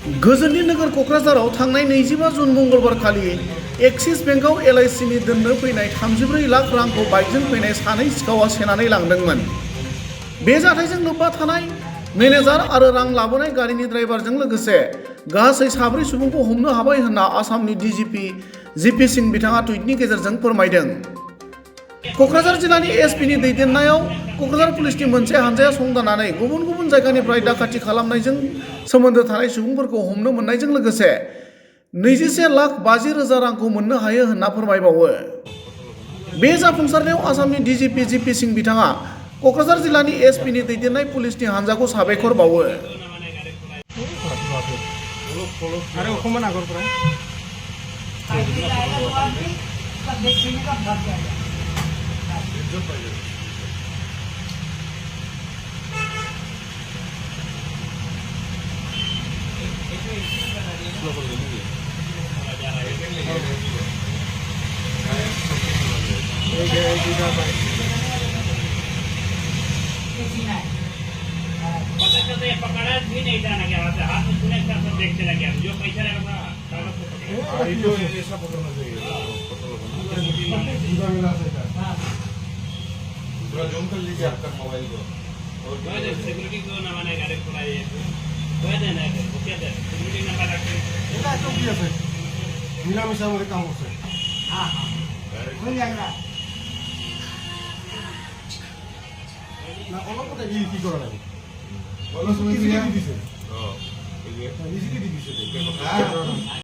गोजोननि नोगोर क'क्राझाराव थांनाय 25 जुन मंगलबार खालि एक्सिस बेंकआव एलआईसीनि दोननो फैनाय 34 लाख रांखौ बाइकजों फैनाय सानै सिखावा सेनानै लांदोंमोन। बे जाथायजों लोब्बा थानाय मेनेजार आरो रां लाबोनाय गारिनि ड्राइभारजों लोगोसे गासै 4 सुबुंखौ हमनो हाबाय होनना आसामनि डीजीपी जीपी सिंह बिथाङा टुइटनि गेजेरजों फोरमायदों। क'क्राझार जिल्लानि एसपीनि दैदेननायाव क'क्राझार पुलिसनि मोनसे हानजाया संदाननानै गुबुन गुबुन जायगानिफ्राय दाखाथि खालामनायजों सोमोन्दो थानाय सुबुंफोरखौ हमनो मोननायजों लोगोसे 21,50,000 रांखौ मोननो हायो होनना फोरमायबावो। बे जाफुंसारनायाव आसामनि डीजीपी जीपी सिंह बिथाङा क'क्राझार जिल्लानि एसपीनि दैदेननाय पुलिसनि हानजाखौ साबायखर बावो। पकड़ा भी नहीं था ना क्या बात है, हाथ में सुने क्या सब देखते ना क्या जो पैसा रहेगा कागज को ऐसा पकड़ना चाहिए पूरा जूम कर लीजिए आपका मोबाइल को और सिक्योरिटी को ना माने गाड़ी खुलाई कोई देना है वो क्या दे सिक्योरिटी नंबर रखते এটা তো কি আছে মিলামিশা করে কাম করছে হ্যাঁ হ্যাঁ কোন জায়গা না অলপতে কি করা লাগে বলো তুমি কি দিছে ও এই যে দিছে